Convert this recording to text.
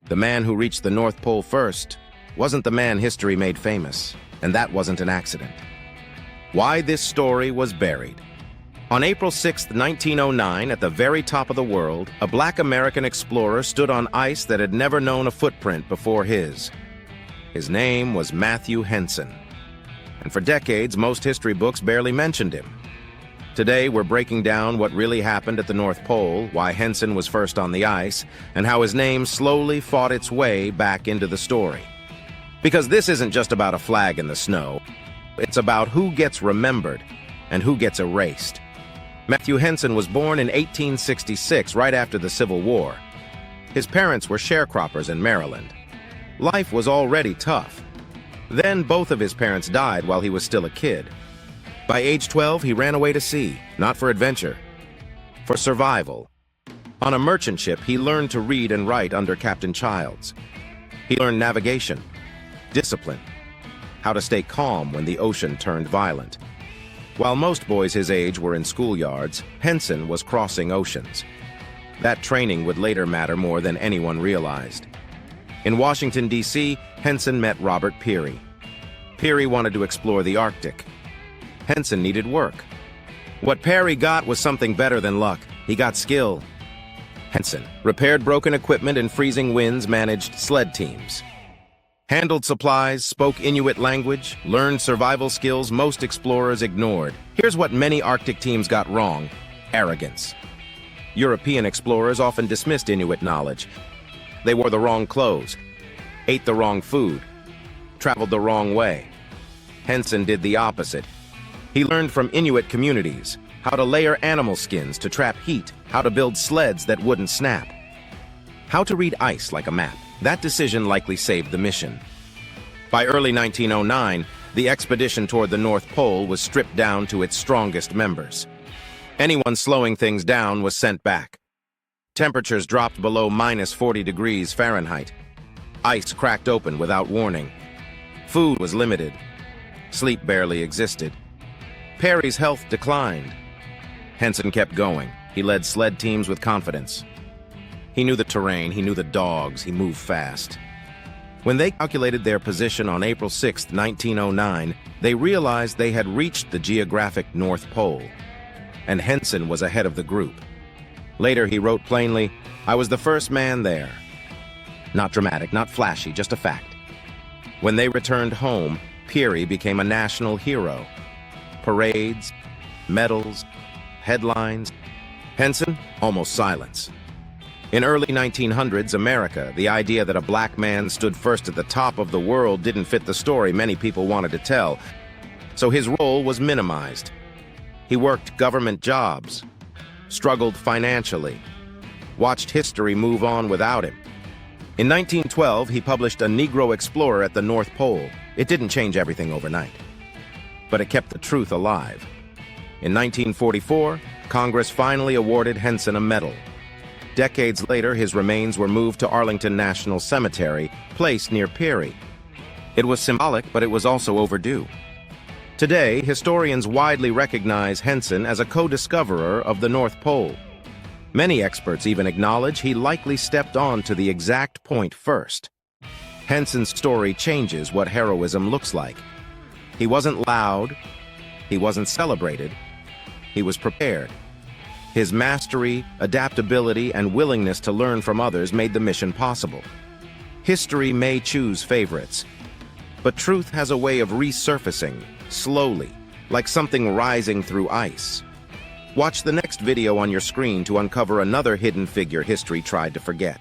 The man who reached the North Pole first wasn't the man history made famous, and that wasn't an accident. Why this story was buried. On April 6, 1909, at the very top of the world, a black American explorer stood on ice that had never known a footprint before his. His name was Matthew Henson, and for decades, most history books barely mentioned him. Today, we're breaking down what really happened at the North Pole, why Henson was first on the ice, and how his name slowly fought its way back into the story. Because this isn't just about a flag in the snow, it's about who gets remembered and who gets erased. Matthew Henson was born in 1866, right after the Civil War. His parents were sharecroppers in Maryland. Life was already tough. Then both of his parents died while he was still a kid. By age 12, he ran away to sea, not for adventure, for survival. On a merchant ship, he learned to read and write under Captain Childs. He learned navigation, discipline, how to stay calm when the ocean turned violent. While most boys his age were in schoolyards, Henson was crossing oceans. That training would later matter more than anyone realized. In Washington, D.C., Henson met Robert Peary. Peary wanted to explore the Arctic. Henson needed work. What Peary got was something better than luck. He got skill. Henson repaired broken equipment in freezing winds, managed sled teams, handled supplies, spoke Inuit language, learned survival skills most explorers ignored. Here's what many Arctic teams got wrong: arrogance. European explorers often dismissed Inuit knowledge. They wore the wrong clothes, ate the wrong food, traveled the wrong way. Henson did the opposite. He learned from Inuit communities how to layer animal skins to trap heat, how to build sleds that wouldn't snap, how to read ice like a map. That decision likely saved the mission. By early 1909, the expedition toward the North Pole was stripped down to its strongest members. Anyone slowing things down was sent back. Temperatures dropped below -40 degrees Fahrenheit. Ice cracked open without warning. Food was limited. Sleep barely existed. Peary's health declined. Henson kept going. He led sled teams with confidence. He knew the terrain, he knew the dogs, he moved fast. When they calculated their position on April 6, 1909, they realized they had reached the geographic North Pole, and Henson was ahead of the group. Later, he wrote plainly, "I was the first man there." Not dramatic, not flashy, just a fact. When they returned home, Peary became a national hero. Parades, medals, headlines. Henson, almost silence. In early 1900s America, the idea that a black man stood first at the top of the world didn't fit the story many people wanted to tell, so his role was minimized. He worked government jobs, struggled financially, watched history move on without him. In 1912, he published A Negro Explorer at the North Pole. It didn't change everything overnight, but it kept the truth alive. In 1944, Congress finally awarded Henson a medal. Decades later, his remains were moved to Arlington National Cemetery, placed near Peary. It was symbolic, but it was also overdue. Today, historians widely recognize Henson as a co-discoverer of the North Pole. Many experts even acknowledge he likely stepped on to the exact point first. Henson's story changes what heroism looks like. He wasn't loud, he wasn't celebrated, he was prepared. His mastery, adaptability, and willingness to learn from others made the mission possible. History may choose favorites, but truth has a way of resurfacing, slowly, like something rising through ice. Watch the next video on your screen to uncover another hidden figure history tried to forget.